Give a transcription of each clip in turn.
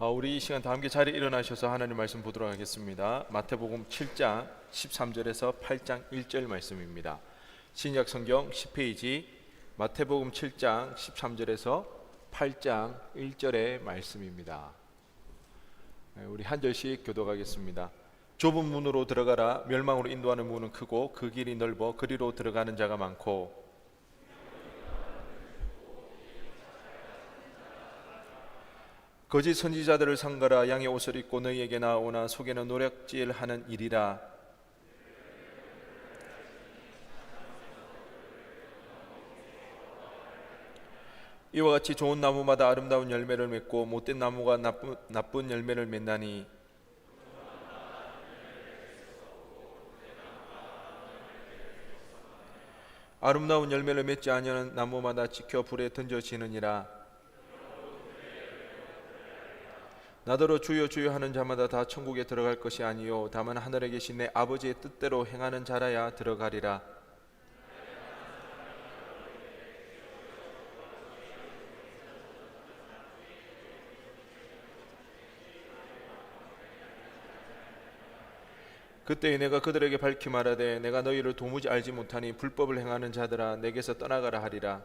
우리 이 시간 다 함께 자리에 일어나셔서 하나님 말씀 보도록 하겠습니다. 마태복음 7장 13절에서 8장 1절 말씀입니다. 신약 성경 10페이지 마태복음 7장 13절에서 8장 1절의 말씀입니다. 우리 한 절씩 교독하겠습니다. 좁은 문으로 들어가라. 멸망으로 인도하는 문은 크고 그 길이 넓어 그리로 들어가는 자가 많고 거짓 선지자들을 삼가라. 양의 옷을 입고 너희에게 나오나 속에는 노략질하는 일이라. 이와 같이 좋은 나무마다 아름다운 열매를 맺고 못된 나무가 나쁜 열매를 맺나니 아름다운 열매를 맺지 아니하는 나무마다 지켜 불에 던져지느니라. 나더러 주여 주여 하는 자마다 다 천국에 들어갈 것이 아니요 다만 하늘에 계신 내 아버지의 뜻대로 행하는 자라야 들어가리라. 그때 내가 그들에게 밝히 말하되 내가 너희를 도무지 알지 못하니 불법을 행하는 자들아 내게서 떠나가라 하리라.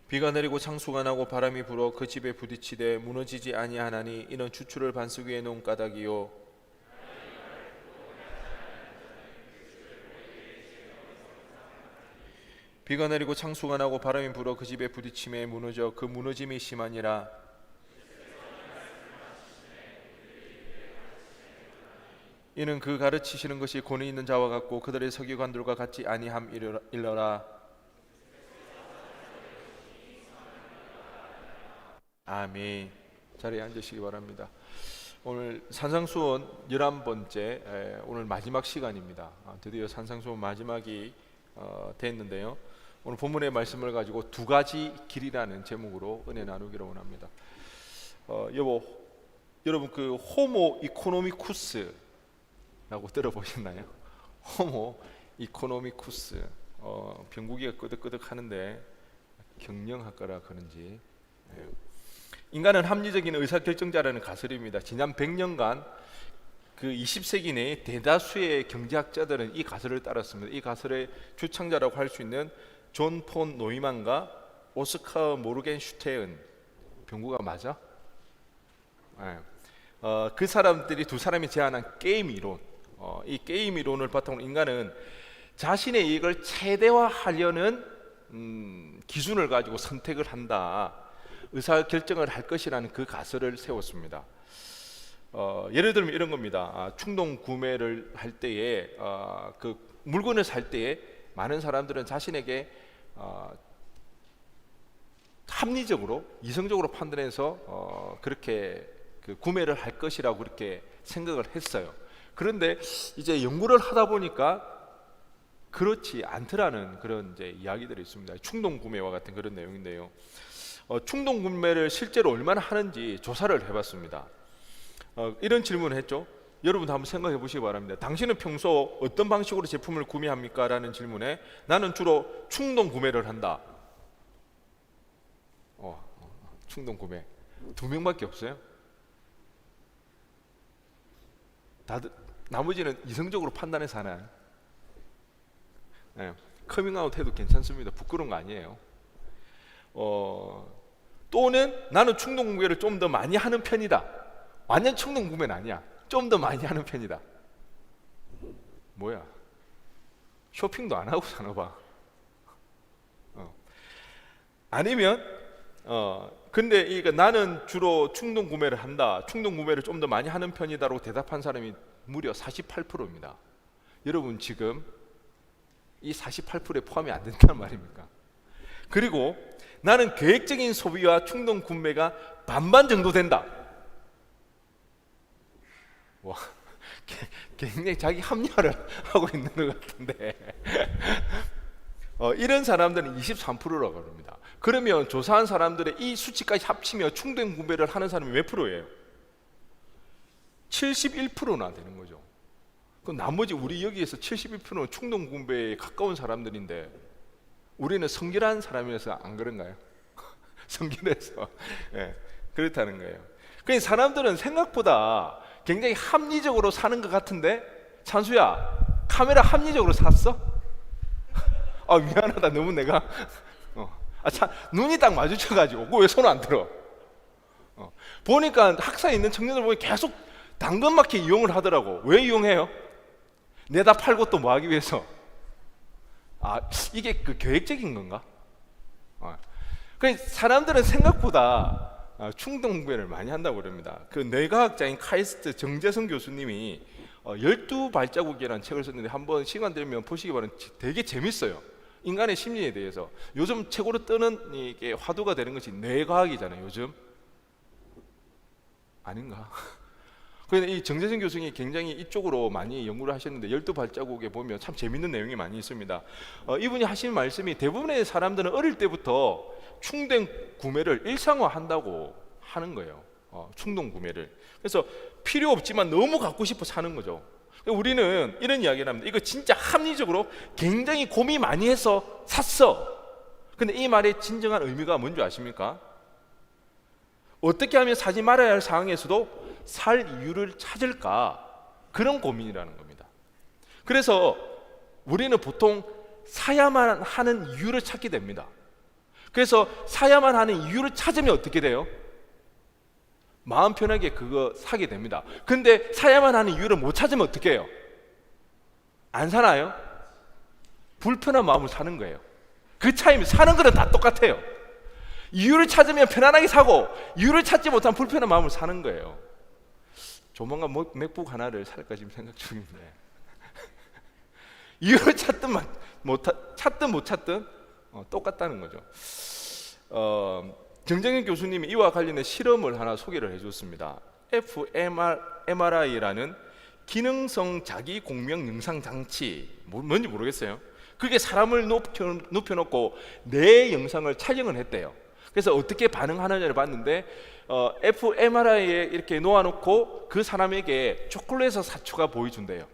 비가 내리고 창수가 나고 바람이 불어 그 집에 부딪히되 무너지지 아니하나니 이는 주추를 반석 위에 놓은 까닭이요 비가 내리고 창수가 나고 바람이 불어 그 집에 부딪힘에 무너져 그 무너짐이 심하니라. 이는 그 가르치시는 것이 권위 있는 자와 같고 그들의 서기관들과 같지 아니함이러라. 아멘. 자리에 앉으시기 바랍니다. 오늘 산상수원 11번째 오늘 마지막 시간입니다. 드디어 산상수원 마지막이 됐는데요. 오늘 본문의 말씀을 가지고 두 가지 길이라는 제목으로 은혜 나누기를 원합니다. 여러분 그 호모 이코노미쿠스라고 들어보셨나요? 호모 이코노미쿠스. 병국이가 끄덕끄덕 하는데 경영학과라 그런지 인간은 합리적인 의사결정자라는 가설입니다. 지난 100년간 그 20세기 내에 대다수의 경제학자들은 이 가설을 따랐습니다. 이 가설의 주창자라고 할 수 있는 존 폰 노이만과 오스카 모르겐슈테은. 병구가 맞아? 네. 그 사람들이 두 사람이 제안한 게임 이론, 이 게임 이론을 바탕으로 인간은 자신의 이익을 최대화하려는 기준을 가지고 선택을 한다, 의사결정을 할 것이라는 그 가설을 세웠습니다. 예를 들면 이런 겁니다. 충동 구매를 할 때에 그 물건을 살 때에 많은 사람들은 자신에게 합리적으로 이성적으로 판단해서 그렇게 그 구매를 할 것이라고 그렇게 생각을 했어요. 그런데 이제 연구를 하다 보니까 그렇지 않더라는 그런 이제 이야기들이 있습니다. 충동 구매와 같은 그런 내용인데요. 충동 구매를 실제로 얼마나 하는지 조사를 해봤습니다. 이런 질문을 했죠. 여러분도 한번 생각해 보시기 바랍니다. 당신은 평소 어떤 방식으로 제품을 구매합니까? 라는 질문에 나는 주로 충동 구매를 한다. 충동 구매. 2명밖에 없어요. 다들 나머지는 이성적으로 판단해서 하나요? 네, 커밍아웃 해도 괜찮습니다. 부끄러운 거 아니에요. 또는 나는 충동 구매를 좀 더 많이 하는 편이다. 완전 충동 구매는 아니야. 좀 더 많이 하는 편이다. 뭐야? 쇼핑도 안 하고 사나 봐. 아니면 근데 이거 나는 주로 충동 구매를 한다. 충동 구매를 좀 더 많이 하는 편이다라고 대답한 사람이 무려 48%입니다. 여러분 지금 이 48%에 포함이 안 된다는 말입니까? 그리고 나는 계획적인 소비와 충동 구매가 반반 정도 된다. 와, 굉장히 자기 합리화를 하고 있는 것 같은데 이런 사람들은 23%라고 합니다. 그러면 조사한 사람들의 이 수치까지 합치면 충동 구매를 하는 사람이 몇 프로예요? 71%나 되는 거죠. 그럼 나머지 우리 여기에서 71%는 충동 구매에 가까운 사람들인데 우리는 성결한 사람이라서 안 그런가요? 성결해서 예, 그렇다는 거예요. 그러니까 사람들은 생각보다 굉장히 합리적으로 사는 것 같은데, 찬수야, 카메라 합리적으로 샀어? 아, 미안하다. 너무 내가 눈이 딱 마주쳐가지고 왜 손 안 들어? 보니까 학사에 있는 청년들 보니 계속 당근마켓 이용을 하더라고. 왜 이용해요? 내다 팔고 또 뭐 하기 위해서? 아, 이게 그 계획적인 건가? 그러니까 사람들은 생각보다 충동 구매를 많이 한다고 그럽니다. 그 뇌과학자인 카이스트 정재성 교수님이 12발자국이라는 책을 썼는데 한번 시간 되면 보시기 바랍니다. 되게 재밌어요. 인간의 심리에 대해서. 요즘 최고로 뜨는 이게 화두가 되는 것이 뇌과학이잖아요. 요즘 아닌가? 그런데 이 정재성 교수님이 굉장히 이쪽으로 많이 연구를 하셨는데 12발자국에 보면 참 재밌는 내용이 많이 있습니다. 이분이 하신 말씀이 대부분의 사람들은 어릴 때부터 충동 구매를 일상화한다고 하는 거예요. 충동 구매를. 그래서 필요 없지만 너무 갖고 싶어 사는 거죠. 우리는 이런 이야기를 합니다. 이거 진짜 합리적으로 굉장히 고민 많이 해서 샀어. 근데 이 말의 진정한 의미가 뭔지 아십니까? 어떻게 하면 사지 말아야 할 상황에서도 살 이유를 찾을까, 그런 고민이라는 겁니다. 그래서 우리는 보통 사야만 하는 이유를 찾게 됩니다. 그래서 사야만 하는 이유를 찾으면 어떻게 돼요? 마음 편하게 그거 사게 됩니다. 근데 사야만 하는 이유를 못 찾으면 어떻게 해요? 안 사나요? 불편한 마음을 사는 거예요. 그 차이면 사는 거는 다 똑같아요. 이유를 찾으면 편안하게 사고, 이유를 찾지 못한 불편한 마음을 사는 거예요. 조만간 맥북 하나를 살까 지금 생각 중인데 이유를 찾든 못 찾든 똑같다는 거죠. 정정현 교수님이 이와 관련된 실험을 하나 소개를 해줬습니다. fMRI라는 기능성 자기 공명 영상 장치, 뭔지 모르겠어요. 그게 사람을 눕혀놓고 내 영상을 촬영을 했대요. 그래서 어떻게 반응하느냐를 봤는데 fMRI에 이렇게 놓아놓고 그 사람에게 초콜릿 사초가 보여준대요.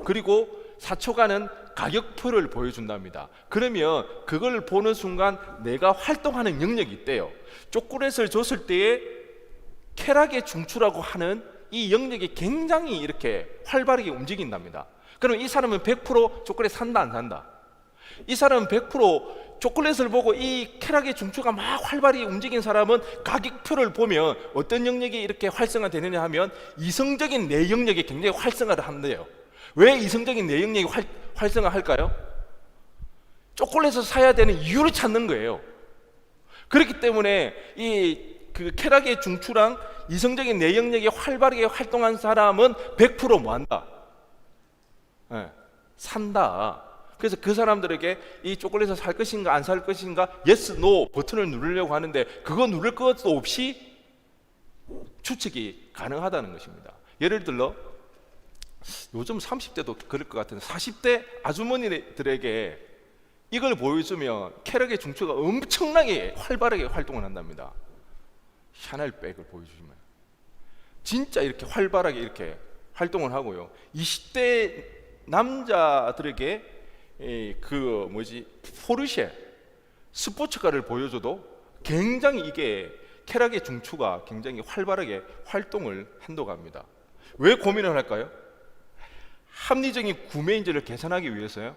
그리고 사초가는 가격표를 보여준답니다. 그러면 그걸 보는 순간 내가 활동하는 영역이 있대요. 초콜릿을 줬을 때에 쾌락의 중추라고 하는 이 영역이 굉장히 이렇게 활발하게 움직인답니다. 그럼 이 사람은 100% 초콜릿 산다 안 산다? 이 사람은 100% 초콜릿을 보고 이 쾌락의 중추가 막 활발히 움직인 사람은 가격표를 보면 어떤 영역이 이렇게 활성화되느냐 하면 이성적인 내 영역이 굉장히 활성화를 한대요. 왜 이성적인 내 영역이 활성화할까요? 초콜릿을 사야 되는 이유를 찾는 거예요. 그렇기 때문에 그 쾌락의 중추랑 이성적인 내 영역이 활발하게 활동한 사람은 100% 뭐한다? 산다. 그래서 그 사람들에게 이 초콜릿을 살 것인가 안 살 것인가 yes, no 버튼을 누르려고 하는데 그거 누를 것도 없이 추측이 가능하다는 것입니다. 예를 들어 요즘 30대도 그럴 것 같은데 40대 아주머니들에게 이걸 보여주면 쾌락의 중추가 엄청나게 활발하게 활동을 한답니다. 샤넬 백을 보여주시면 진짜 이렇게 활발하게 이렇게 활동을 하고요. 20대 남자들에게 포르쉐 스포츠카를 보여줘도 굉장히 이게 쾌락의 중추가 굉장히 활발하게 활동을 한다고 합니다. 왜 고민을 할까요? 합리적인 구매인지를 계산하기 위해서요?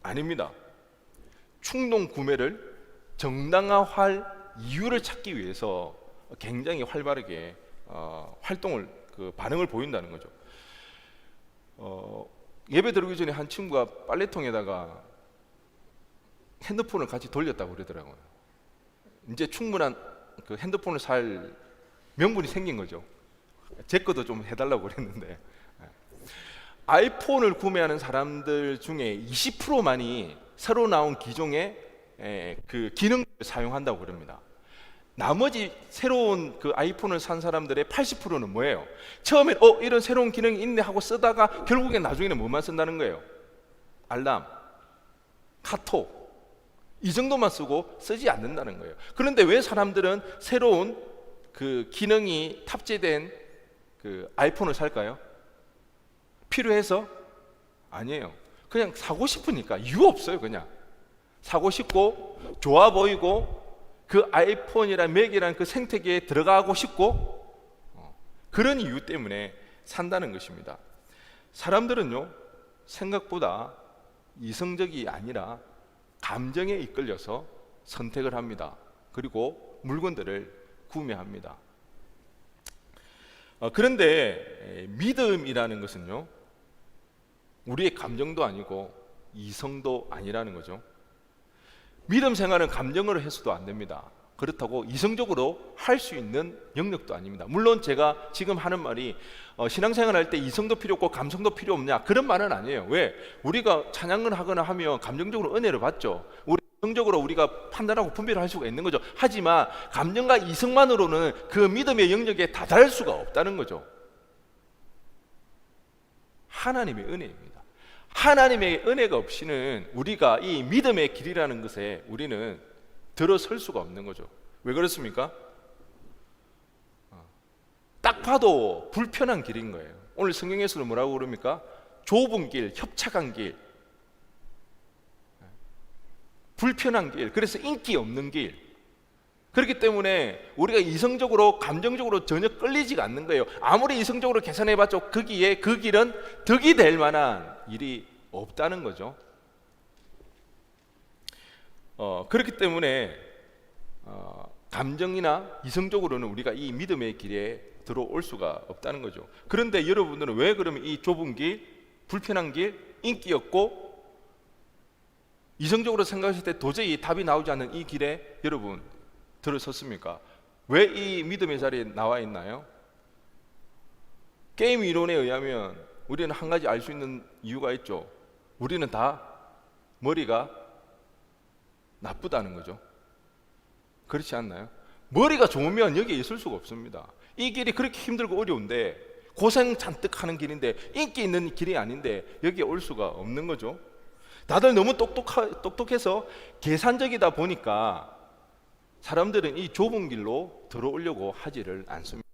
아닙니다. 충동 구매를 정당화할 이유를 찾기 위해서 굉장히 활발하게 활동을 반응을 보인다는 거죠. 예배 들어오기 전에 한 친구가 빨래통에다가 핸드폰을 같이 돌렸다고 그러더라고요. 이제 충분한 그 핸드폰을 살 명분이 생긴 거죠. 제 것도 좀 해달라고 그랬는데 아이폰을 구매하는 사람들 중에 20%만이 새로 나온 기종의 그 기능을 사용한다고 그럽니다. 나머지 새로운 그 아이폰을 산 사람들의 80%는 뭐예요? 처음엔 이런 새로운 기능이 있네 하고 쓰다가 결국엔 나중에는 뭐만 쓴다는 거예요? 알람, 카톡 이 정도만 쓰고 쓰지 않는다는 거예요. 그런데 왜 사람들은 새로운 그 기능이 탑재된 그 아이폰을 살까요? 필요해서? 아니에요. 그냥 사고 싶으니까. 이유 없어요. 그냥 사고 싶고 좋아 보이고 그 아이폰이란 맥이란 그 생태계에 들어가고 싶고 그런 이유 때문에 산다는 것입니다. 사람들은요, 생각보다 이성적이 아니라 감정에 이끌려서 선택을 합니다. 그리고 물건들을 구매합니다. 그런데 믿음이라는 것은요, 우리의 감정도 아니고 이성도 아니라는 거죠. 믿음 생활은 감정으로 해서도 안 됩니다. 그렇다고 이성적으로 할 수 있는 영역도 아닙니다. 물론 제가 지금 하는 말이 신앙생활 할 때 이성도 필요 없고 감성도 필요 없냐, 그런 말은 아니에요. 왜? 우리가 찬양을 하거나 하면 감정적으로 은혜를 받죠. 이성적으로 우리가 판단하고 분별할 수가 있는 거죠. 하지만 감정과 이성만으로는 그 믿음의 영역에 다다를 수가 없다는 거죠. 하나님의 은혜입니다. 하나님의 은혜가 없이는 우리가 이 믿음의 길이라는 것에 우리는 들어설 수가 없는 거죠. 왜 그렇습니까? 딱 봐도 불편한 길인 거예요. 오늘 성경에서는 뭐라고 그럽니까? 좁은 길, 협착한 길, 불편한 길, 그래서 인기 없는 길. 그렇기 때문에 우리가 이성적으로 감정적으로 전혀 끌리지가 않는 거예요. 아무리 이성적으로 계산해봤자 그 길은 덕이 될 만한 일이 없다는 거죠. 그렇기 때문에 감정이나 이성적으로는 우리가 이 믿음의 길에 들어올 수가 없다는 거죠. 그런데 여러분들은 왜 그러면 이 좁은 길, 불편한 길, 인기 없고 이성적으로 생각했을 때 도저히 답이 나오지 않는 이 길에 여러분 들어섰습니까? 왜 이 믿음의 자리에 나와 있나요? 게임 이론에 의하면 우리는 한 가지 알 수 있는 이유가 있죠. 우리는 다 머리가 나쁘다는 거죠. 그렇지 않나요? 머리가 좋으면 여기에 있을 수가 없습니다. 이 길이 그렇게 힘들고 어려운데, 고생 잔뜩 하는 길인데, 인기 있는 길이 아닌데 여기에 올 수가 없는 거죠. 다들 너무 똑똑해서 계산적이다 보니까 사람들은 이 좁은 길로 들어오려고 하지를 않습니다.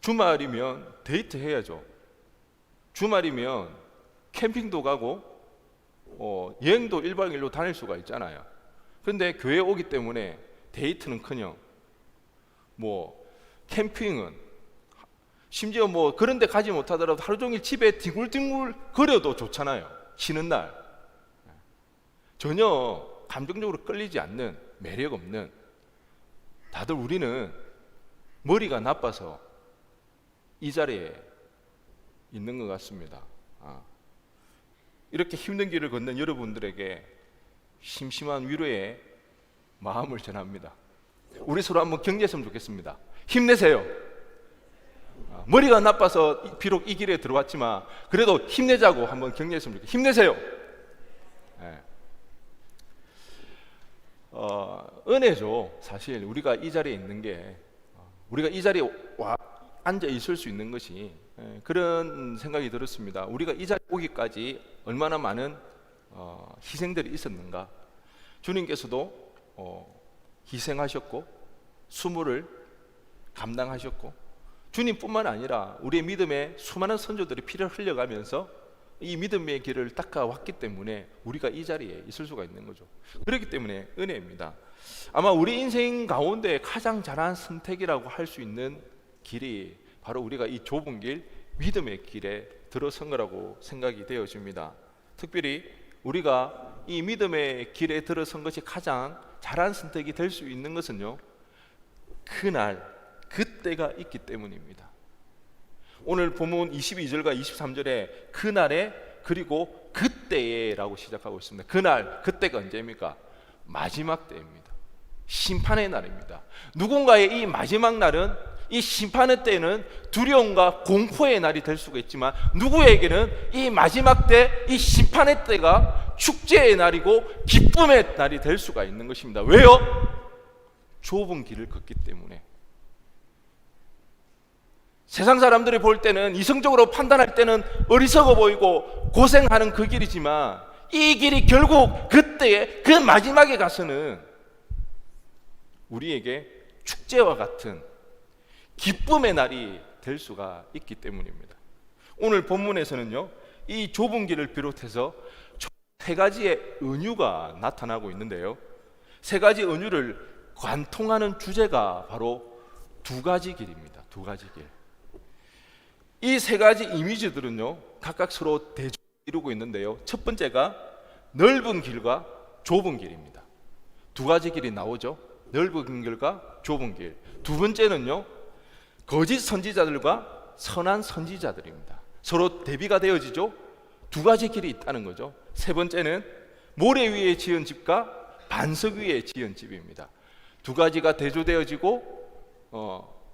주말이면 데이트 해야죠. 주말이면 캠핑도 가고 여행도 1박 2일로 다닐 수가 있잖아요. 그런데 교회에 오기 때문에 데이트는커녕 캠핑은 심지어 그런 데 가지 못하더라도 하루 종일 집에 뒹굴뒹굴 거려도 좋잖아요. 쉬는 날. 전혀 감정적으로 끌리지 않는, 매력 없는, 다들 우리는 머리가 나빠서 이 자리에 있는 것 같습니다. 이렇게 힘든 길을 걷는 여러분들에게 심심한 위로의 마음을 전합니다. 우리 서로 한번 격려했으면 좋겠습니다. 힘내세요. 머리가 나빠서 비록 이 길에 들어왔지만 그래도 힘내자고 한번 격려했으면 좋겠어요. 힘내세요. 네. 은혜죠. 사실 우리가 이 자리에 있는 게, 우리가 이 자리에 앉아 있을 수 있는 것이, 그런 생각이 들었습니다. 우리가 이 자리에 오기까지 얼마나 많은 희생들이 있었는가. 주님께서도 희생하셨고 수모를 감당하셨고, 주님뿐만 아니라 우리의 믿음의 수많은 선조들이 피를 흘려가면서 이 믿음의 길을 닦아왔기 때문에 우리가 이 자리에 있을 수가 있는 거죠. 그렇기 때문에 은혜입니다. 아마 우리 인생 가운데 가장 잘한 선택이라고 할 수 있는 길이 바로 우리가 이 좁은 길, 믿음의 길에 들어선 거라고 생각이 되어집니다. 특별히 우리가 이 믿음의 길에 들어선 것이 가장 잘한 선택이 될 수 있는 것은요, 그날 그때가 있기 때문입니다. 오늘 본문 22절과 23절에 그날에 그리고 그때에 라고 시작하고 있습니다. 그날, 그때가 언제입니까? 마지막 때입니다. 심판의 날입니다. 누군가의 이 마지막 날은, 이 심판의 때는 두려움과 공포의 날이 될 수가 있지만, 누구에게는 이 마지막 때, 이 심판의 때가 축제의 날이고 기쁨의 날이 될 수가 있는 것입니다. 왜요? 좁은 길을 걷기 때문에. 세상 사람들이 볼 때는, 이성적으로 판단할 때는 어리석어 보이고 고생하는 그 길이지만, 이 길이 결국 그때에, 그 마지막에 가서는 우리에게 축제와 같은 기쁨의 날이 될 수가 있기 때문입니다. 오늘 본문에서는요, 이 좁은 길을 비롯해서 세 가지의 은유가 나타나고 있는데요. 세 가지 은유를 관통하는 주제가 바로 두 가지 길입니다. 두 가지 길. 이 세 가지 이미지들은요, 각각 서로 대조를 이루고 있는데요. 첫 번째가 넓은 길과 좁은 길입니다. 두 가지 길이 나오죠. 넓은 길과 좁은 길. 두 번째는요, 거짓 선지자들과 선한 선지자들입니다. 서로 대비가 되어지죠. 두 가지 길이 있다는 거죠. 세 번째는 모래 위에 지은 집과 반석 위에 지은 집입니다. 두 가지가 대조되어지고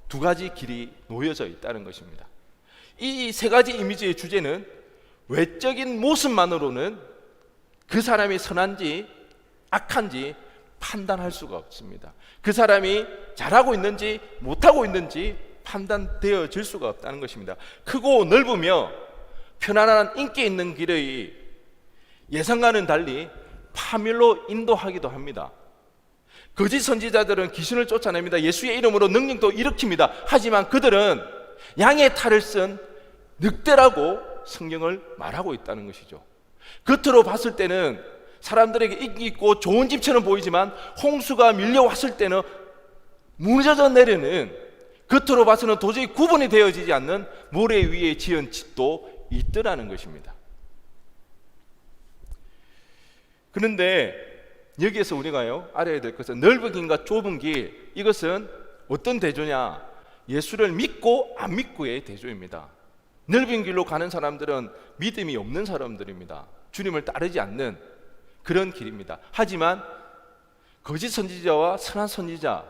두 가지 길이 놓여져 있다는 것입니다. 이 세 가지 이미지의 주제는 외적인 모습만으로는 그 사람이 선한지 악한지 판단할 수가 없습니다. 그 사람이 잘하고 있는지 못하고 있는지 판단되어질 수가 없다는 것입니다. 크고 넓으며 편안한 인기 있는 길의 예상과는 달리 파멸로 인도하기도 합니다. 거짓 선지자들은 귀신을 쫓아냅니다. 예수의 이름으로 능력도 일으킵니다. 하지만 그들은 양의 탈을 쓴 늑대라고 성경을 말하고 있다는 것이죠. 겉으로 봤을 때는 사람들에게 인기 있고 좋은 집처럼 보이지만 홍수가 밀려왔을 때는 무너져 내리는, 겉으로 봐서는 도저히 구분이 되어지지 않는 모래 위에 지은 집도 있더라는 것입니다. 그런데 여기에서 우리가요, 알아야 될 것은 넓은 길과 좁은 길, 이것은 어떤 대조냐? 예수를 믿고 안 믿고의 대조입니다. 넓은 길로 가는 사람들은 믿음이 없는 사람들입니다. 주님을 따르지 않는 그런 길입니다. 하지만 거짓 선지자와 선한 선지자,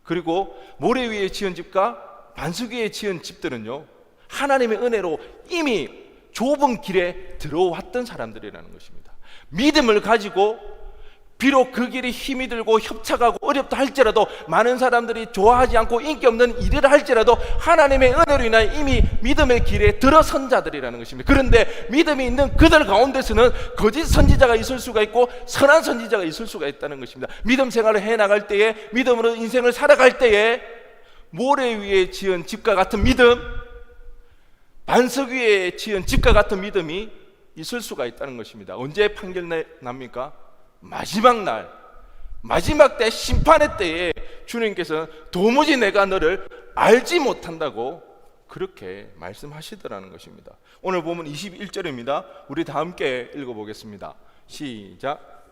그리고 모래 위에 지은 집과 반석 위에 지은 집들은요, 하나님의 은혜로 이미 좁은 길에 들어왔던 사람들이라는 것입니다. 믿음을 가지고 비록 그 길이 힘이 들고 협착하고 어렵다 할지라도, 많은 사람들이 좋아하지 않고 인기 없는 일이라 할지라도 하나님의 은혜로 인하여 이미 믿음의 길에 들어선 자들이라는 것입니다. 그런데 믿음이 있는 그들 가운데서는 거짓 선지자가 있을 수가 있고 선한 선지자가 있을 수가 있다는 것입니다. 믿음 생활을 해나갈 때에, 믿음으로 인생을 살아갈 때에 모래 위에 지은 집과 같은 믿음, 반석 위에 지은 집과 같은 믿음이 있을 수가 있다는 것입니다. 언제 판결 납니까? 마지막 날, 마지막 때, 심판의 때에 주님께서는 도무지 내가 너를 알지 못한다고 그렇게 말씀하시더라는 것입니다. 오늘 보면 21절입니다. 우리 다 함께 읽어보겠습니다. 시작.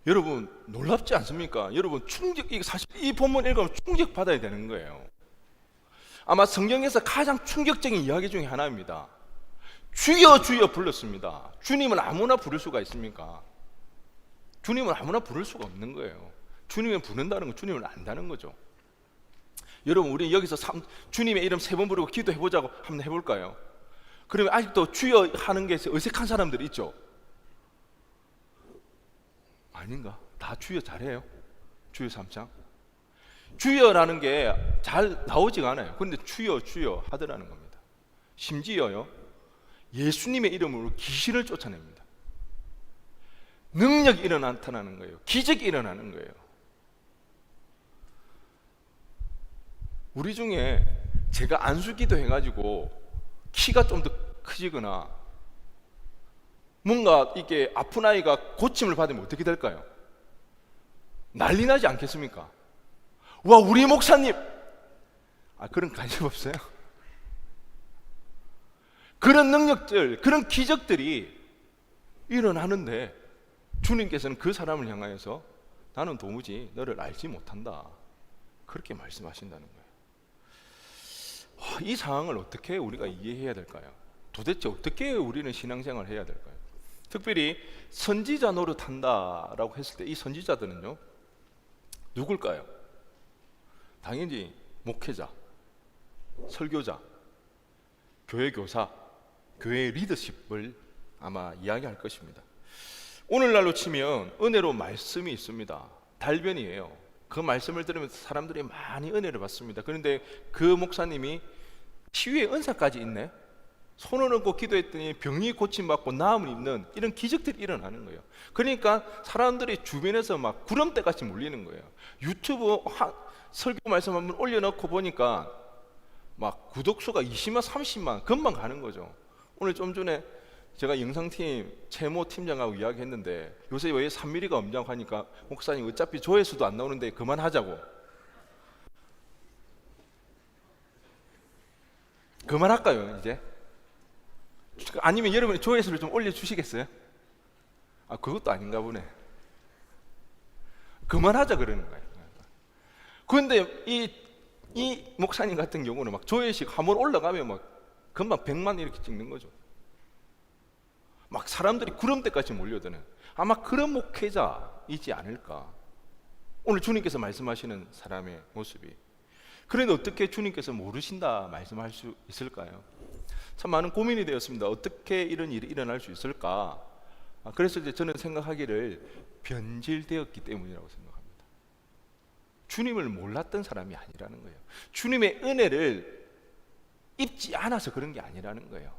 여러분 놀랍지 않습니까? 여러분 사실 이 본문 읽으면 충격 받아야 되는 거예요. 아마 성경에서 가장 충격적인 이야기 중에 하나입니다. 주여 주여 불렀습니다. 주님을 아무나 부를 수가 있습니까? 주님을 아무나 부를 수가 없는 거예요. 주님을 부른다는 건 주님을 안다는 거죠. 여러분 우리 여기서 주님의 이름 3번 부르고 기도해보자고 한번 해볼까요? 그러면 아직도 주여 하는 게 어색한 사람들이 있죠? 아닌가? 다 주여 잘해요? 주여 3창? 주여라는 게 잘 나오지가 않아요. 그런데 주여 주여 하더라는 겁니다. 심지어요, 예수님의 이름으로 귀신을 쫓아냅니다. 능력이 나타나는 거예요. 기적이 일어나는 거예요. 우리 중에 제가 안수기도 해가지고 키가 좀 더 크지거나 뭔가 이게 아픈 아이가 고침을 받으면 어떻게 될까요? 난리 나지 않겠습니까? 와, 우리 목사님! 그런 관심 없어요? 그런 능력들, 그런 기적들이 일어나는데 주님께서는 그 사람을 향하여서 나는 도무지 너를 알지 못한다, 그렇게 말씀하신다는 거예요. 이 상황을 어떻게 우리가 이해해야 될까요? 도대체 어떻게 우리는 신앙생활을 해야 될까요? 특별히 선지자 노릇한다라고 했을 때 이 선지자들은요, 누굴까요? 당연히 목회자, 설교자, 교회 교사, 교회의 리더십을 아마 이야기할 것입니다. 오늘날로 치면 은혜로 말씀이 있습니다. 달변이에요. 그 말씀을 들으면서 사람들이 많이 은혜를 받습니다. 그런데 그 목사님이 치유의 은사까지 있네? 손을 얹고 기도했더니 병이 고침받고 나음을 입는 이런 기적들이 일어나는 거예요. 그러니까 사람들이 주변에서 막 구름대같이 몰리는 거예요. 유튜브 설교 말씀 한번 올려놓고 보니까 막 구독수가 20만 30만 금방 가는 거죠. 오늘 좀 전에 제가 영상팀 채모 팀장하고 이야기했는데 요새 왜 3mm가 엄냐고 하니까 목사님 어차피 조회수도 안 나오는데 그만하자고. 그만할까요 이제? 아니면 여러분이 조회수를 좀 올려주시겠어요? 아 그것도 아닌가 보네. 그만하자 그러는 거예요. 그런데 이 목사님 같은 경우는 막 조회식 한번 올라가면 막 금방 100만 이렇게 찍는 거죠. 막 사람들이 구름대까지 몰려드는 아마 그런 목회자이지 않을까. 오늘 주님께서 말씀하시는 사람의 모습이. 그런데 어떻게 주님께서 모르신다 말씀할 수 있을까요? 참 많은 고민이 되었습니다. 어떻게 이런 일이 일어날 수 있을까? 그래서 이제 저는 생각하기를 변질되었기 때문이라고 생각합니다. 주님을 몰랐던 사람이 아니라는 거예요. 주님의 은혜를 입지 않아서 그런 게 아니라는 거예요.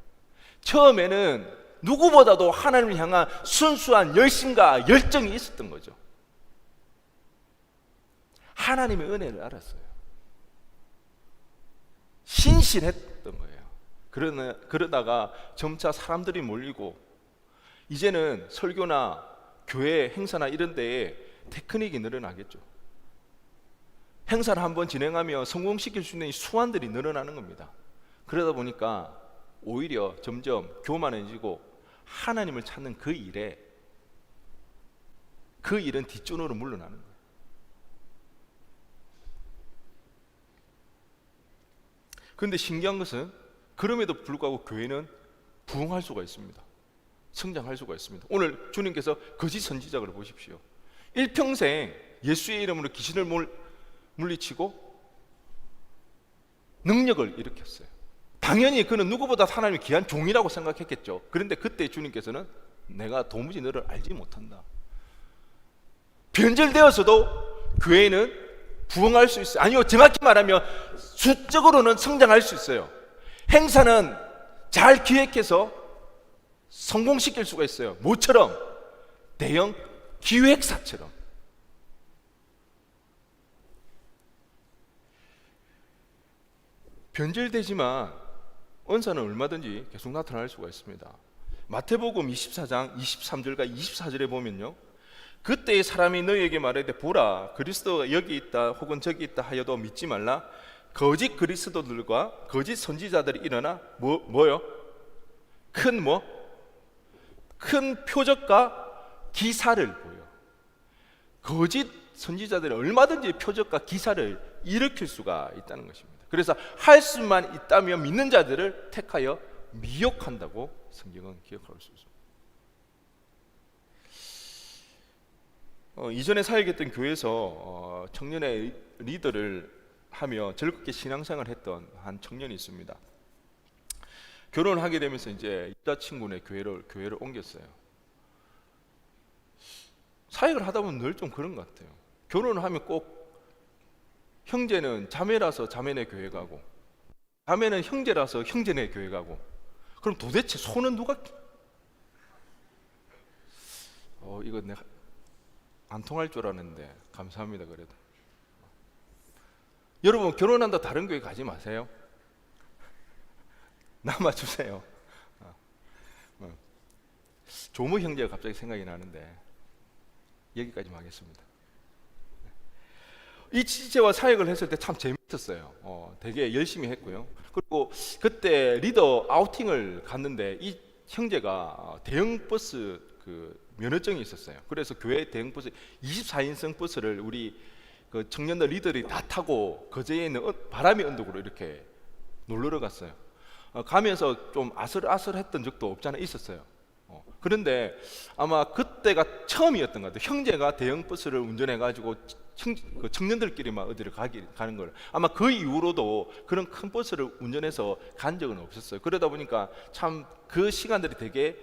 처음에는 누구보다도 하나님을 향한 순수한 열심과 열정이 있었던 거죠. 하나님의 은혜를 알았어요. 신실했던 거예요. 그러다가 점차 사람들이 몰리고 이제는 설교나 교회 행사나 이런 데에 테크닉이 늘어나겠죠. 행사를 한번 진행하며 성공시킬 수 있는 수완들이 늘어나는 겁니다. 그러다 보니까 오히려 점점 교만해지고 하나님을 찾는 그 일은 뒷전으로 물러나는 거예요. 그런데 신기한 것은 그럼에도 불구하고 교회는 부흥할 수가 있습니다. 성장할 수가 있습니다. 오늘 주님께서 거짓 선지자를 보십시오. 일평생 예수의 이름으로 귀신을 물리치고 능력을 일으켰어요. 당연히 그는 누구보다 하나님의 귀한 종이라고 생각했겠죠. 그런데 그때 주님께서는 내가 도무지 너를 알지 못한다. 변절되어서도 교회는 부흥할 수 있어요. 아니요, 정확히 말하면 수적으로는 성장할 수 있어요. 행사는 잘 기획해서 성공시킬 수가 있어요. 뭐처럼? 대형 기획사처럼. 변절되지만 은사는 얼마든지 계속 나타날 수가 있습니다. 마태복음 24장 23절과 24절에 보면요, 그때의 사람이 너희에게 말하되 보라 그리스도가 여기 있다 혹은 저기 있다 하여도 믿지 말라. 거짓 그리스도들과 거짓 선지자들이 일어나 뭐요? 큰 표적과 기사를 보여. 거짓 선지자들이 얼마든지 표적과 기사를 일으킬 수가 있다는 것입니다. 그래서 할 수만 있다면 믿는 자들을 택하여 미혹한다고 성경은 기억할 수 있습니다. 이전에 사역했던 교회에서 청년의 리더를 하며 즐겁게 신앙생활을 했던 한 청년이 있습니다. 결혼을 하게 되면서 이제 여자친구네 교회를 옮겼어요. 사역을 하다 보면 늘 좀 그런 것 같아요. 결혼을 하면 꼭 형제는 자매라서 자매네 교회 가고 자매는 형제라서 형제네 교회 가고, 그럼 도대체 손은 누가? 이거 내가 안 통할 줄 알았는데 감사합니다. 그래도 여러분 결혼한다 다른 교회 가지 마세요. 남아주세요. 조모 형제가 갑자기 생각이 나는데 여기까지만 하겠습니다. 이 지체와 사역을 했을 때 참 재밌었어요. 되게 열심히 했고요. 그리고 그때 리더 아우팅을 갔는데 이 형제가 대형 버스 면허증이 있었어요. 그래서 교회 대형 버스 24인승 버스를 우리 그 청년들 리더들이 다 타고 거제에 있는 바람의 언덕으로 이렇게 놀러 갔어요. 가면서 좀 아슬아슬했던 적도 없지 않아 있었어요. 그런데 아마 그때가 처음이었던 것 같아요. 형제가 대형 버스를 운전해가지고 청년들끼리만 어디를 가는 걸. 아마 그 이후로도 그런 큰 버스를 운전해서 간 적은 없었어요. 그러다 보니까 참 그 시간들이 되게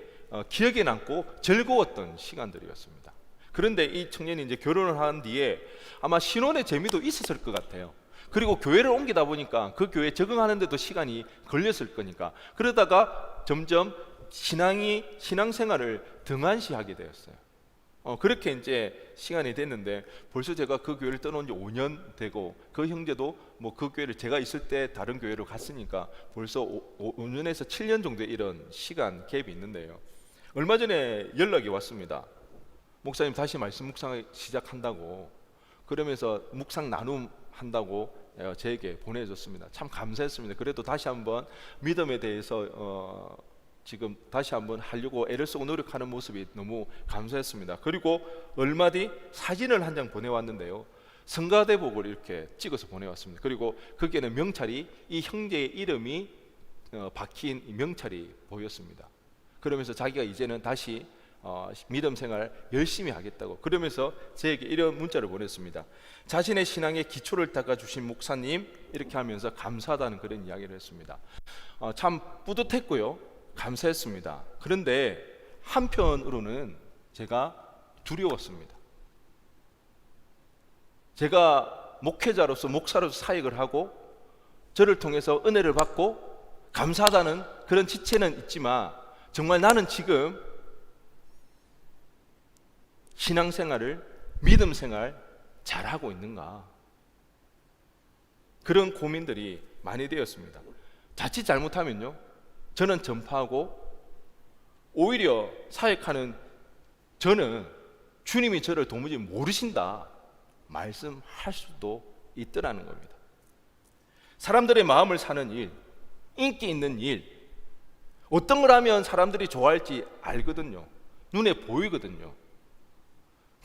기억에 남고 즐거웠던 시간들이었습니다. 그런데 이 청년이 이제 결혼을 한 뒤에 아마 신혼의 재미도 있었을 것 같아요. 그리고 교회를 옮기다 보니까 그 교회에 적응하는데도 시간이 걸렸을 거니까, 그러다가 점점 신앙생활을 등한시하게 되었어요. 그렇게 이제 시간이 됐는데 벌써 제가 그 교회를 떠난 지 5년 되고, 그 형제도 뭐 그 교회를 제가 있을 때 다른 교회로 갔으니까 벌써 5년에서 7년 정도의 이런 시간 갭이 있는데요. 얼마 전에 연락이 왔습니다. 목사님 다시 말씀 묵상 시작한다고, 그러면서 묵상 나눔 한다고 저에게 보내줬습니다. 참 감사했습니다. 그래도 다시 한번 믿음에 대해서 지금 다시 한번 하려고 애를 쓰고 노력하는 모습이 너무 감사했습니다. 그리고 얼마 뒤 사진을 한 장 보내왔는데요, 성가대복을 이렇게 찍어서 보내왔습니다. 그리고 거기에는 명찰이, 이 형제의 이름이 박힌 명찰이 보였습니다. 그러면서 자기가 이제는 다시 믿음 생활 열심히 하겠다고, 그러면서 저에게 이런 문자를 보냈습니다. 자신의 신앙의 기초를 닦아주신 목사님, 이렇게 하면서 감사하다는 그런 이야기를 했습니다. 참 뿌듯했고요, 감사했습니다. 그런데 한편으로는 제가 두려웠습니다. 제가 목회자로서, 목사로서 사역을 하고 저를 통해서 은혜를 받고 감사하다는 그런 지체는 있지만, 정말 나는 지금 신앙생활을, 믿음생활 잘하고 있는가, 그런 고민들이 많이 되었습니다. 자칫 잘못하면요, 저는 전파하고 오히려 사역하는 저는 주님이 저를 도무지 모르신다 말씀할 수도 있더라는 겁니다. 사람들의 마음을 사는 일, 인기 있는 일, 어떤 걸 하면 사람들이 좋아할지 알거든요. 눈에 보이거든요.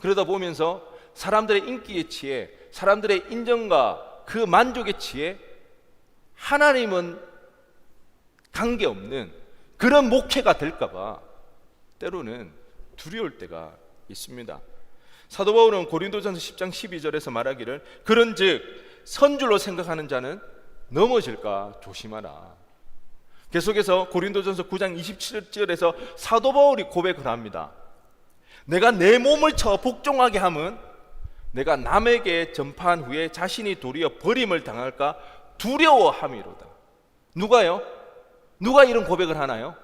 그러다 보면서 사람들의 인기에 취해, 사람들의 인정과 그 만족에 취해 하나님은 관계없는 그런 목회가 될까봐 때로는 두려울 때가 있습니다. 사도 바울은 고린도전서 10장 12절에서 말하기를, 그런즉 선줄로 생각하는 자는 넘어질까 조심하라. 계속해서 고린도전서 9장 27절에서 사도 바울이 고백을 합니다. 내가 내 몸을 쳐 복종하게 함은 내가 남에게 전파한 후에 자신이 도리어 버림을 당할까 두려워함이로다. 누가요? 누가 이런 고백을 하나요?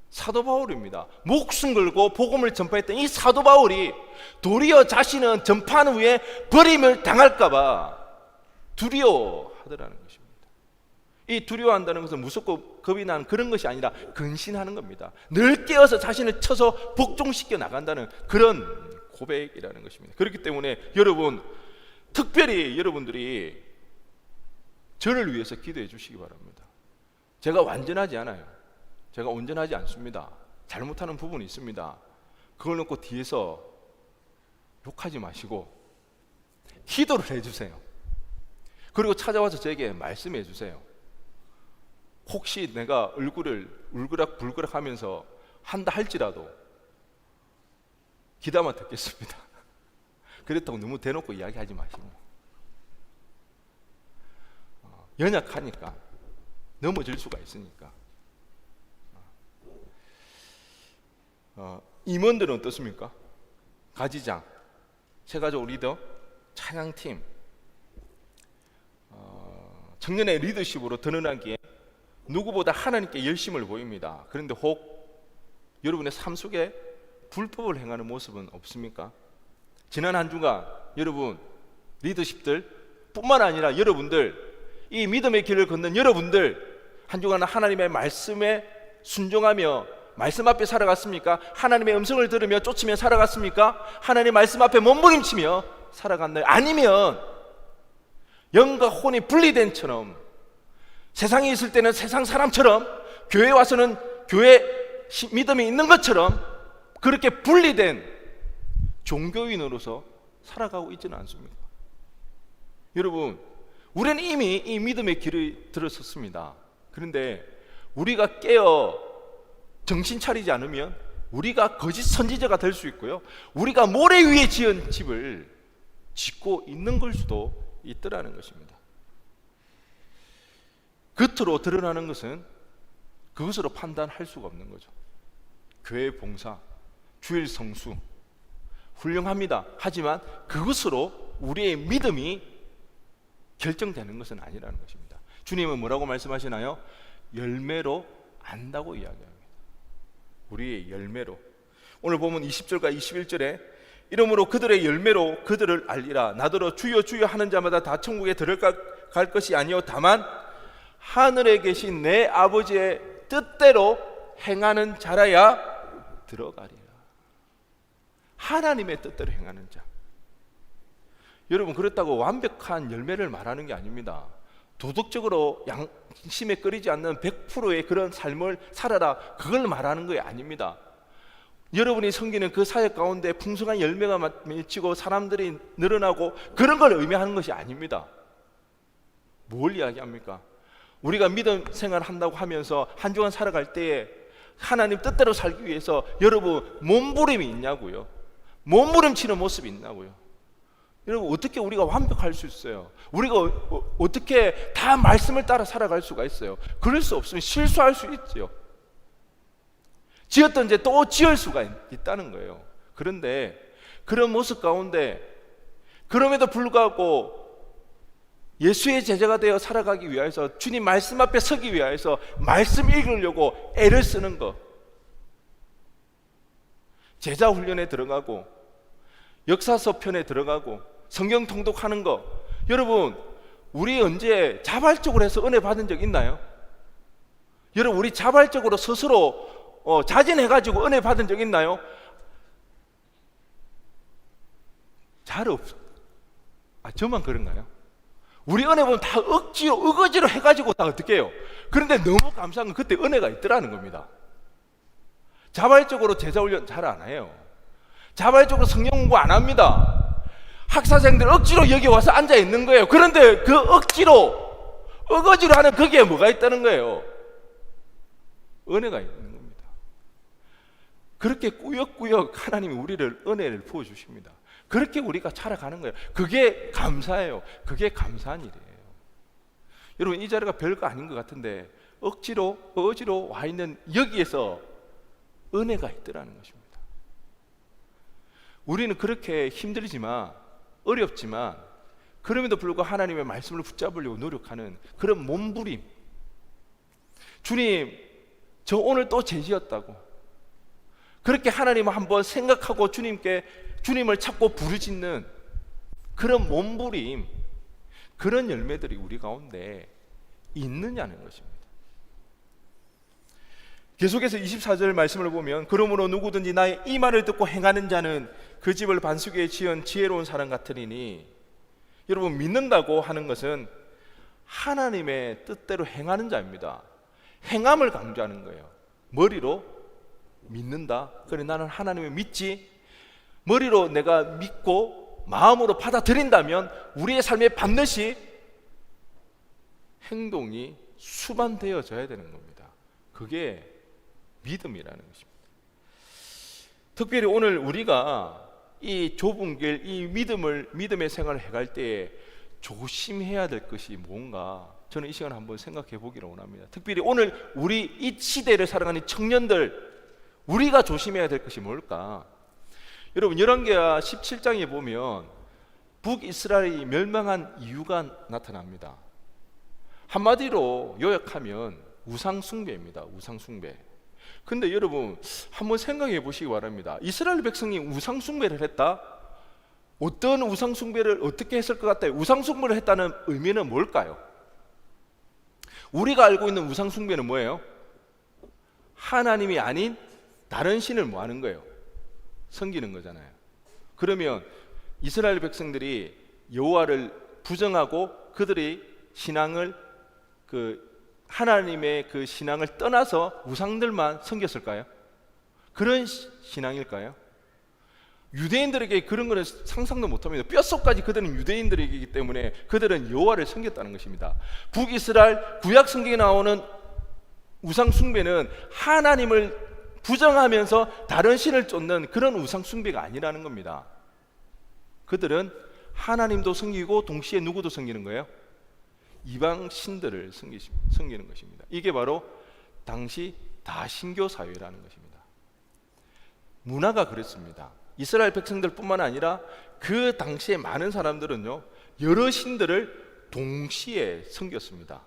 사도 바울입니다. 목숨 걸고 복음을 전파했던 이 사도 바울이 도리어 자신은 전파한 후에 버림을 당할까봐 두려워하더라는 것입니다. 이 두려워한다는 것은 무섭고 겁이 나는 그런 것이 아니라 근신하는 겁니다. 늘 깨어서 자신을 쳐서 복종시켜 나간다는 그런 고백이라는 것입니다. 그렇기 때문에 여러분, 특별히 여러분들이 저를 위해서 기도해 주시기 바랍니다. 제가 완전하지 않아요. 제가 온전하지 않습니다. 잘못하는 부분이 있습니다. 그걸 놓고 뒤에서 욕하지 마시고 기도를 해주세요. 그리고 찾아와서 저에게 말씀해 주세요. 혹시 내가 얼굴을 울그락불그락 하면서 한다 할지라도 귀담아 듣겠습니다. 그렇다고 너무 대놓고 이야기하지 마시고, 연약하니까, 넘어질 수가 있으니까. 임원들은 어떻습니까? 가지장, 세가족 리더, 찬양팀, 청년의 리더십으로 드러나기에 누구보다 하나님께 열심을 보입니다. 그런데 혹 여러분의 삶 속에 불법을 행하는 모습은 없습니까? 지난 한 주간 여러분 리더십들 뿐만 아니라 여러분들, 이 믿음의 길을 걷는 여러분들, 한 주간 하나님의 말씀에 순종하며 말씀 앞에 살아갔습니까? 하나님의 음성을 들으며 쫓으며 살아갔습니까? 하나님의 말씀 앞에 몸부림치며 살아갔나요? 아니면 영과 혼이 분리된 처럼, 세상에 있을 때는 세상 사람처럼, 교회에 와서는 교회 믿음이 있는 것처럼 그렇게 분리된 종교인으로서 살아가고 있지는 않습니까? 여러분, 우리는 이미 이 믿음의 길을 들었었습니다. 그런데 우리가 깨어 정신 차리지 않으면 우리가 거짓 선지자가 될 수 있고요, 우리가 모래 위에 지은 집을 짓고 있는 걸 수도 있더라는 것입니다. 겉으로 드러나는 것은 그것으로 판단할 수가 없는 거죠. 교회 봉사, 주일 성수 훌륭합니다. 하지만 그것으로 우리의 믿음이 결정되는 것은 아니라는 것입니다. 주님은 뭐라고 말씀하시나요? 열매로 안다고 이야기합니다. 우리의 열매로. 오늘 보면 20절과 21절에 이러므로 그들의 열매로 그들을 알리라. 나더러 주여 주여 하는 자마다 다 천국에 들어갈 것이 아니요 다만 하늘에 계신 내 아버지의 뜻대로 행하는 자라야 들어가리라. 하나님의 뜻대로 행하는 자. 여러분, 그렇다고 완벽한 열매를 말하는 게 아닙니다. 도덕적으로 양심에 꺼리지 않는 100%의 그런 삶을 살아라, 그걸 말하는 게 아닙니다. 여러분이 섬기는 그 사역 가운데 풍성한 열매가 맺히고 사람들이 늘어나고 그런 걸 의미하는 것이 아닙니다. 뭘 이야기합니까? 우리가 믿음 생활 한다고 하면서 한 주간 살아갈 때에 하나님 뜻대로 살기 위해서 여러분 몸부림이 있냐고요? 몸부림치는 모습이 있냐고요? 여러분, 어떻게 우리가 완벽할 수 있어요? 우리가 어떻게 다 말씀을 따라 살아갈 수가 있어요? 그럴 수 없으면 실수할 수 있죠. 지었던 죄 또 지을 수가 있다는 거예요. 그런데 그런 모습 가운데 그럼에도 불구하고 예수의 제자가 되어 살아가기 위해서, 주님 말씀 앞에 서기 위해서 말씀 읽으려고 애를 쓰는 것, 제자 훈련에 들어가고 역사서 편에 들어가고 성경 통독하는 것, 여러분 우리 언제 자발적으로 해서 은혜 받은 적 있나요? 여러분, 우리 자발적으로 스스로 자진해가지고 은혜 받은 적 있나요? 잘 없어. 저만 그런가요? 우리 은혜 보면 다 억지로 어거지로 해가지고 다 어떻게 해요? 그런데 너무 감사한 건 그때 은혜가 있더라는 겁니다. 자발적으로 제자훈련 잘 안 해요. 자발적으로 성경 공부 안 합니다. 학사생들 억지로 여기 와서 앉아 있는 거예요. 그런데 그 어거지로 하는 거기에 뭐가 있다는 거예요? 은혜가 있는 겁니다. 그렇게 꾸역꾸역 하나님이 우리를 은혜를 부어주십니다. 그렇게 우리가 살아가는 거예요. 그게 감사해요. 그게 감사한 일이에요. 여러분, 이 자리가 별거 아닌 것 같은데 억지로 와 있는 여기에서 은혜가 있더라는 것입니다. 우리는 그렇게 힘들지만 어렵지만 그럼에도 불구하고 하나님의 말씀을 붙잡으려고 노력하는 그런 몸부림. 주님, 저 오늘 또 죄 지었다고 그렇게 하나님을 한번 생각하고 주님을 찾고 부르짖는 그런 몸부림, 그런 열매들이 우리 가운데 있느냐는 것입니다. 계속해서 24절 말씀을 보면 그러므로 누구든지 나의 이 말을 듣고 행하는 자는 그 집을 반석 위에 지은 지혜로운 사람 같으리니, 여러분, 믿는다고 하는 것은 하나님의 뜻대로 행하는 자입니다. 행함을 강조하는 거예요. 머리로 믿는다. 그래, 나는 하나님을 믿지. 머리로 내가 믿고 마음으로 받아들인다면 우리의 삶에 반드시 행동이 수반되어져야 되는 겁니다. 그게 믿음이라는 것입니다. 특별히 오늘 우리가 이 좁은 길, 이 믿음의 생활을 해갈 때에 조심해야 될 것이 뭔가, 저는 이 시간에 한번 생각해 보기를 원합니다. 특별히 오늘 우리 이 시대를 살아가는 청년들, 우리가 조심해야 될 것이 뭘까? 여러분, 열왕기하 17장에 보면 북이스라엘이 멸망한 이유가 나타납니다. 한마디로 요약하면 우상숭배입니다. 우상숭배. 근데 여러분, 한번 생각해 보시기 바랍니다. 이스라엘 백성이 우상숭배를 했다? 어떤 우상숭배를 어떻게 했을 것 같아요? 우상숭배를 했다는 의미는 뭘까요? 우리가 알고 있는 우상숭배는 뭐예요? 하나님이 아닌 다른 신을 뭐 하는 거예요? 섬기는 거잖아요. 그러면 이스라엘 백성들이 여호와를 부정하고 그들이 신앙을 하나님의 그 신앙을 떠나서 우상들만 섬겼을까요? 그런 신앙일까요? 유대인들에게 그런 것은 상상도 못합니다. 뼛속까지 그들은 유대인들이기 때문에 그들은 여호와를 섬겼다는 것입니다. 북이스라엘 구약 성경에 나오는 우상 숭배는 하나님을 부정하면서 다른 신을 쫓는 그런 우상 숭배가 아니라는 겁니다. 그들은 하나님도 섬기고 동시에 누구도 섬기는 거예요? 이방 신들을 섬기는 것입니다. 이게 바로 당시 다신교 사회라는 것입니다. 문화가 그랬습니다. 이스라엘 백성들뿐만 아니라 그 당시에 많은 사람들은요, 여러 신들을 동시에 섬겼습니다.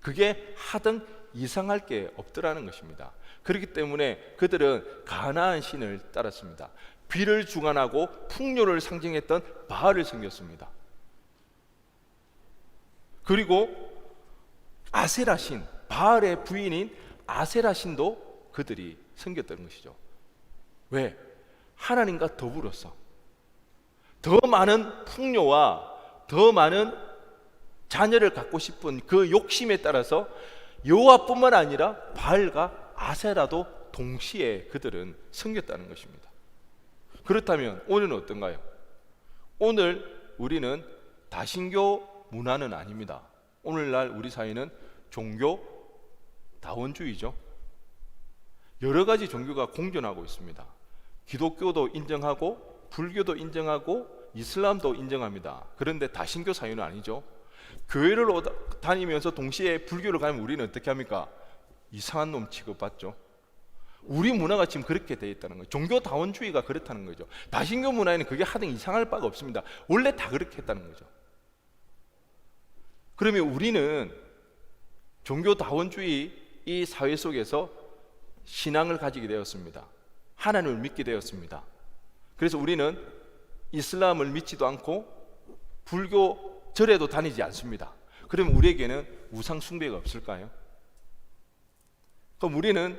그게 하등 이상할 게 없더라는 것입니다. 그렇기 때문에 그들은 가나안 신을 따랐습니다. 비를 주관하고 풍요를 상징했던 바알을 섬겼습니다. 그리고 아세라 신, 바알의 부인인 아세라 신도 그들이 섬겼던 것이죠. 왜? 하나님과 더불어서 더 많은 풍요와 더 많은 자녀를 갖고 싶은 그 욕심에 따라서 여호와뿐만 아니라 바알과 아세라도 동시에 그들은 섬겼다는 것입니다. 그렇다면 오늘은 어떤가요? 오늘 우리는 다신교 문화는 아닙니다. 오늘날 우리 사회는 종교 다원주의죠. 여러 가지 종교가 공존하고 있습니다. 기독교도 인정하고 불교도 인정하고 이슬람도 인정합니다. 그런데 다신교 사회는 아니죠. 교회를 다니면서 동시에 불교를 가면 우리는 어떻게 합니까? 이상한 놈 취급받죠. 우리 문화가 지금 그렇게 되어 있다는 거예요. 종교다원주의가 그렇다는 거죠. 다신교 문화에는 그게 하등 이상할 바가 없습니다. 원래 다 그렇게 했다는 거죠. 그러면 우리는 종교다원주의 이 사회 속에서 신앙을 가지게 되었습니다. 하나님을 믿게 되었습니다. 그래서 우리는 이슬람을 믿지도 않고 불교 절에도 다니지 않습니다. 그러면 우리에게는 우상 숭배가 없을까요? 그럼 우리는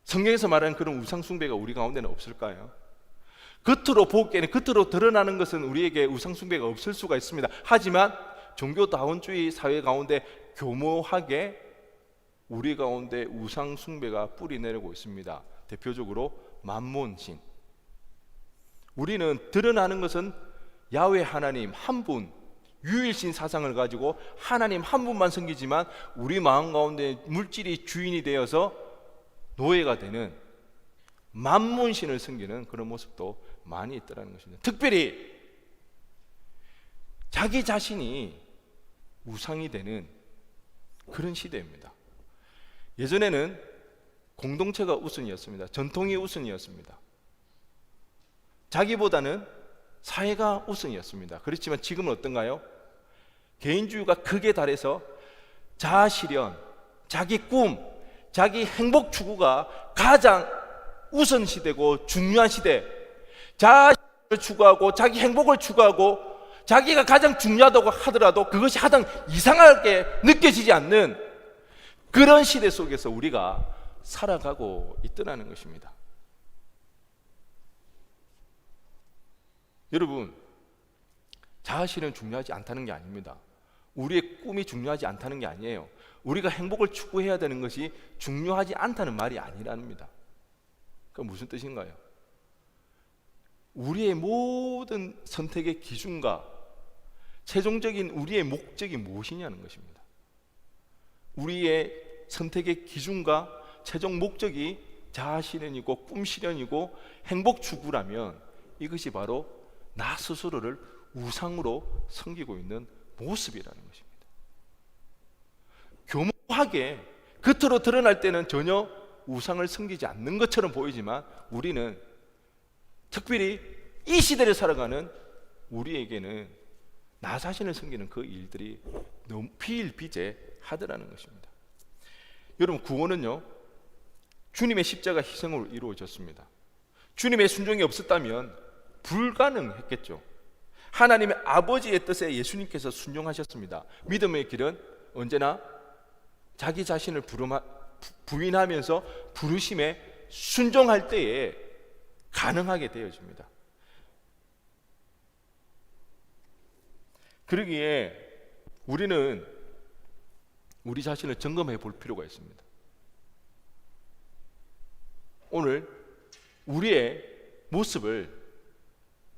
성경에서 말하는 그런 우상 숭배가 우리 가운데는 없을까요? 겉으로 보기에는, 겉으로 드러나는 것은 우리에게 우상 숭배가 없을 수가 있습니다. 하지만 종교다원주의 사회 가운데 교묘하게 우리 가운데 우상 숭배가 뿌리 내리고 있습니다. 대표적으로 만몬신. 우리는 드러나는 것은 야훼 하나님 한 분, 유일신 사상을 가지고 하나님 한 분만 섬기지만 우리 마음 가운데 물질이 주인이 되어서 노예가 되는 만몬신을 섬기는 그런 모습도 많이 있더라는 것입니다. 특별히 자기 자신이 우상이 되는 그런 시대입니다. 예전에는 공동체가 우선이었습니다. 전통이 우선이었습니다. 자기보다는 사회가 우선이었습니다. 그렇지만 지금은 어떤가요? 개인주의가 극에 달해서 자아실현, 자기 꿈, 자기 행복 추구가 가장 우선 시대고 중요한 시대. 자아를 추구하고 자기 행복을 추구하고 자기가 가장 중요하다고 하더라도 그것이 하등 이상하게 느껴지지 않는 그런 시대 속에서 우리가 살아가고 있더라는 것입니다. 여러분, 자아실은 중요하지 않다는 게 아닙니다. 우리의 꿈이 중요하지 않다는 게 아니에요. 우리가 행복을 추구해야 되는 것이 중요하지 않다는 말이 아니랍니다. 그건 무슨 뜻인가요? 우리의 모든 선택의 기준과 최종적인 우리의 목적이 무엇이냐는 것입니다. 우리의 선택의 기준과 최종 목적이 자아실현이고 꿈실현이고 행복 추구라면 이것이 바로 나 스스로를 우상으로 섬기고 있는 모습이라는 것입니다. 교묘하게 겉으로 드러날 때는 전혀 우상을 섬기지 않는 것처럼 보이지만 우리는 특별히 이 시대를 살아가는 우리에게는 나 자신을 섬기는 그 일들이 너무 비일비재하더라는 것입니다. 여러분, 구원은요 주님의 십자가 희생으로 이루어졌습니다. 주님의 순종이 없었다면 불가능했겠죠. 하나님의 아버지의 뜻에 예수님께서 순종하셨습니다. 믿음의 길은 언제나 자기 자신을 부인하면서 부르심에 순종할 때에 가능하게 되어집니다. 그러기에 우리는 우리 자신을 점검해 볼 필요가 있습니다. 오늘 우리의 모습을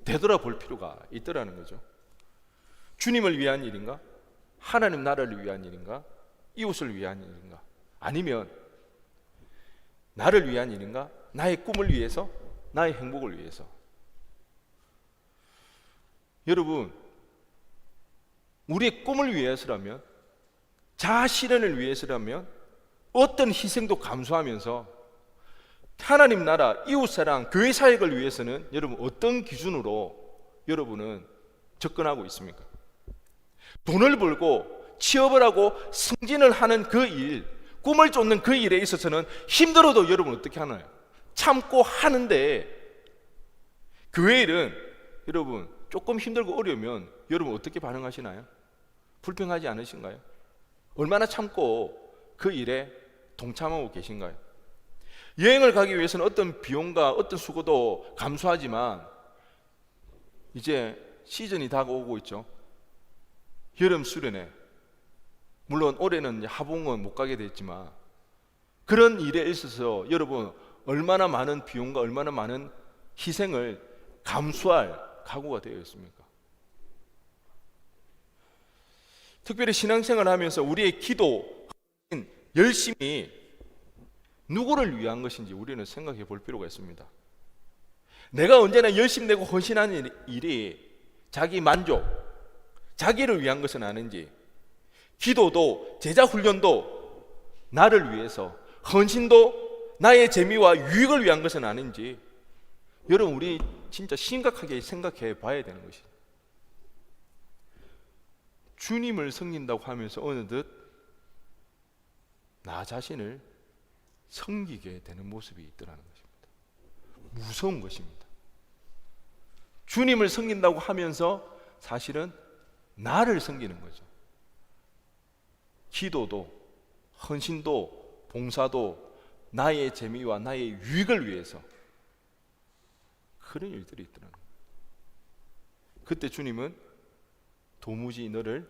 되돌아볼 필요가 있더라는 거죠. 주님을 위한 일인가? 하나님 나라를 위한 일인가? 이웃을 위한 일인가? 아니면 나를 위한 일인가? 나의 꿈을 위해서? 나의 행복을 위해서? 여러분, 우리의 꿈을 위해서라면, 자아실현을 위해서라면 어떤 희생도 감수하면서 하나님 나라, 이웃사랑, 교회 사역을 위해서는 여러분 어떤 기준으로 여러분은 접근하고 있습니까? 돈을 벌고 취업을 하고 승진을 하는 그 일, 꿈을 쫓는 그 일에 있어서는 힘들어도 여러분 어떻게 하나요? 참고 하는데, 교회 일은 여러분 조금 힘들고 어려우면 여러분 어떻게 반응하시나요? 불평하지 않으신가요? 얼마나 참고 그 일에 동참하고 계신가요? 여행을 가기 위해서는 어떤 비용과 어떤 수고도 감수하지만 이제 시즌이 다가오고 있죠. 여름 수련회, 물론 올해는 하봉은 못 가게 됐지만 그런 일에 있어서 여러분 얼마나 많은 비용과 얼마나 많은 희생을 감수할 각오가 되어 있습니까? 특별히 신앙생활을 하면서 우리의 기도, 열심히 누구를 위한 것인지 우리는 생각해 볼 필요가 있습니다. 내가 언제나 열심히 내고 헌신하는 일이 자기 만족, 자기를 위한 것은 아닌지, 기도도 제자 훈련도 나를 위해서, 헌신도 나의 재미와 유익을 위한 것은 아닌지 여러분 우리 진짜 심각하게 생각해 봐야 되는 것이죠. 주님을 섬긴다고 하면서 어느덧 나 자신을 섬기게 되는 모습이 있더라는 것입니다. 무서운 것입니다. 주님을 섬긴다고 하면서 사실은 나를 섬기는 거죠. 기도도, 헌신도, 봉사도 나의 재미와 나의 유익을 위해서 그런 일들이 있더라는 거예요. 그때 주님은 도무지 너를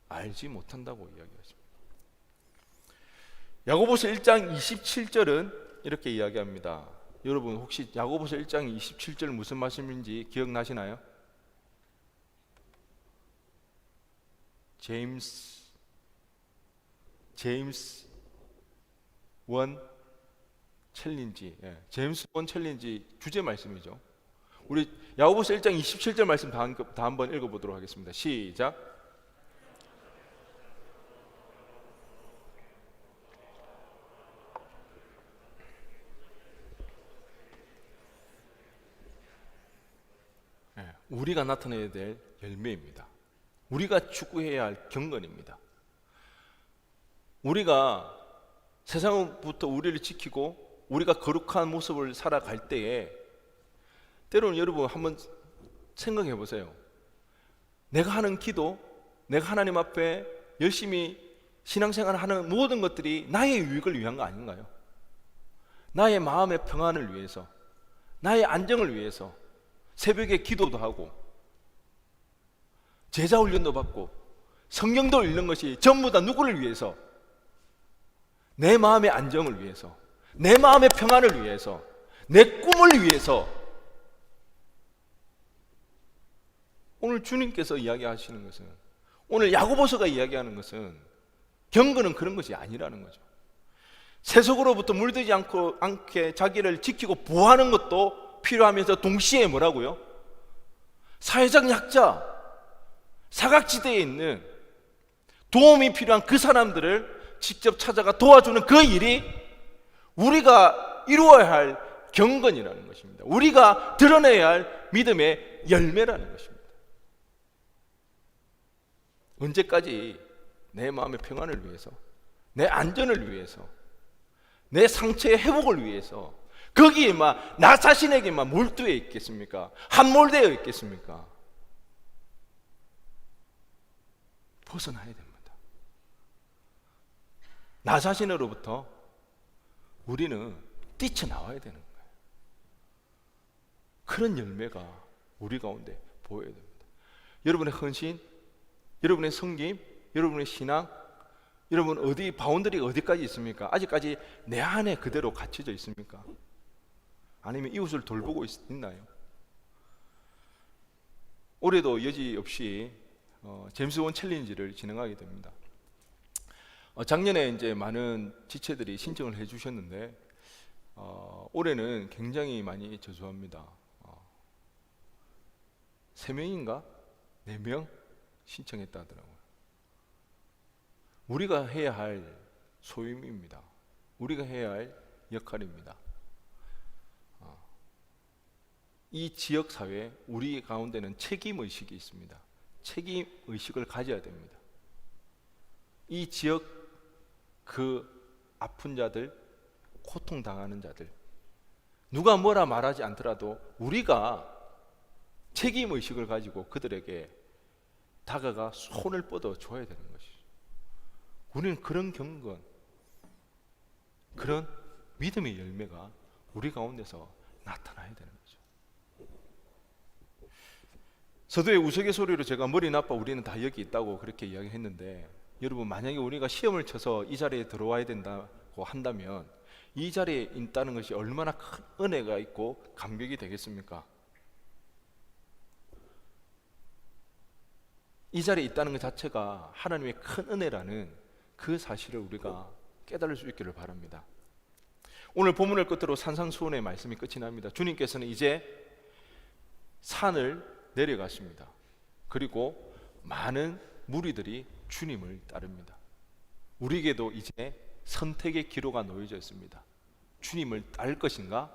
알지 못한다고 이야기하십니다. 야고보서 1장 27절은 이렇게 이야기합니다. 여러분 혹시 야고보서 1장 27절 무슨 말씀인지 기억나시나요? 제임스 1 챌린지, 제임스 1 챌린지 주제 말씀이죠. 우리 야고보서 1장 27절 말씀 다 한번 읽어보도록 하겠습니다. 시작. 우리가 나타내야 될 열매입니다. 우리가 추구해야 할 경건입니다. 우리가 세상부터 우리를 지키고 우리가 거룩한 모습을 살아갈 때에 때로는 여러분 한번 생각해 보세요. 내가 하는 기도, 내가 하나님 앞에 열심히 신앙생활을 하는 모든 것들이 나의 유익을 위한 거 아닌가요? 나의 마음의 평안을 위해서, 나의 안정을 위해서 새벽에 기도도 하고 제자 훈련도 받고 성경도 읽는 것이 전부 다 누구를 위해서? 내 마음의 안정을 위해서, 내 마음의 평안을 위해서, 내 꿈을 위해서. 오늘 주님께서 이야기하시는 것은, 오늘 야고보서가 이야기하는 것은 경건은 그런 것이 아니라는 거죠. 세속으로부터 물들지 않게 자기를 지키고 보호하는 것도 필요하면서 동시에 뭐라고요? 사회적 약자, 사각지대에 있는 도움이 필요한 그 사람들을 직접 찾아가 도와주는 그 일이 우리가 이루어야 할 경건이라는 것입니다. 우리가 드러내야 할 믿음의 열매라는 것입니다. 언제까지 내 마음의 평안을 위해서, 내 안전을 위해서, 내 상처의 회복을 위해서 거기에만 나 자신에게만 몰두해 있겠습니까? 함몰되어 있겠습니까? 벗어나야 됩니다. 나 자신으로부터 우리는 뛰쳐나와야 되는 거예요. 그런 열매가 우리 가운데 보여야 됩니다. 여러분의 헌신, 여러분의 섬김, 여러분의 신앙, 여러분 어디 바운더리가 어디까지 있습니까? 아직까지 내 안에 그대로 갇혀져 있습니까? 아니면 이웃을 돌보고 있나요? 올해도 여지없이 제임스 1 챌린지를 진행하게 됩니다. 작년에 이제 많은 지체들이 신청을 해주셨는데 올해는 굉장히 많이 저조합니다. 3명인가? 4명 신청했다 하더라고요. 우리가 해야 할 소임입니다. 우리가 해야 할 역할입니다. 이 지역사회, 우리 가운데는 책임의식이 있습니다. 책임의식을 가져야 됩니다. 이 지역 그 아픈 자들, 고통당하는 자들, 누가 뭐라 말하지 않더라도 우리가 책임의식을 가지고 그들에게 다가가 손을 뻗어줘야 되는 것이죠. 우리는 그런 경건, 그런 믿음의 열매가 우리 가운데서 나타나야 되는 거죠. 서두에 우스갯소리로 제가 머리 나빠 우리는 다 여기 있다고 그렇게 이야기했는데, 여러분 만약에 우리가 시험을 쳐서 이 자리에 들어와야 된다고 한다면 이 자리에 있다는 것이 얼마나 큰 은혜가 있고 감격이 되겠습니까? 이 자리에 있다는 것 자체가 하나님의 큰 은혜라는 그 사실을 우리가 깨달을 수 있기를 바랍니다. 오늘 본문을 끝으로 산상수훈의 말씀이 끝이 납니다. 주님께서는 이제 산을 내려가십니다. 그리고 많은 무리들이 주님을 따릅니다. 우리에게도 이제 선택의 기로가 놓여져 있습니다. 주님을 따를 것인가?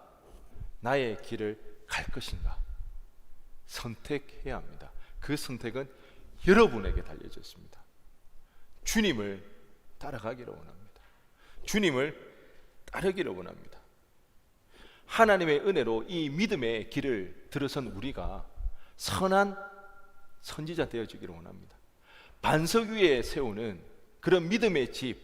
나의 길을 갈 것인가? 선택해야 합니다. 그 선택은 여러분에게 달려져 있습니다. 주님을 따라가기를 원합니다. 주님을 따르기를 원합니다. 하나님의 은혜로 이 믿음의 길을 들어선 우리가 선한 선지자 되어지기를 원합니다. 반석 위에 세우는 그런 믿음의 집,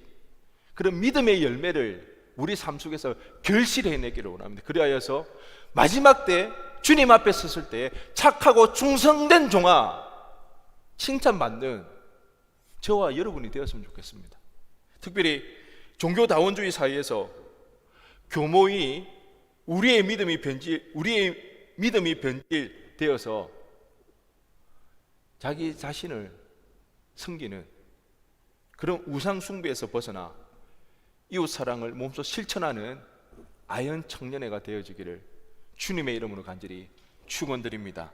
그런 믿음의 열매를 우리 삶 속에서 결실해내기를 원합니다. 그리하여서 마지막 때 주님 앞에 섰을 때 착하고 충성된 종아 칭찬받는 저와 여러분이 되었으면 좋겠습니다. 특별히 종교다원주의 사이에서 교모이 우리의 믿음이 변질되어서 자기 자신을 섬기는 그런 우상 숭배에서 벗어나 이웃 사랑을 몸소 실천하는 아연 청년회가 되어지기를 주님의 이름으로 간절히 축원드립니다.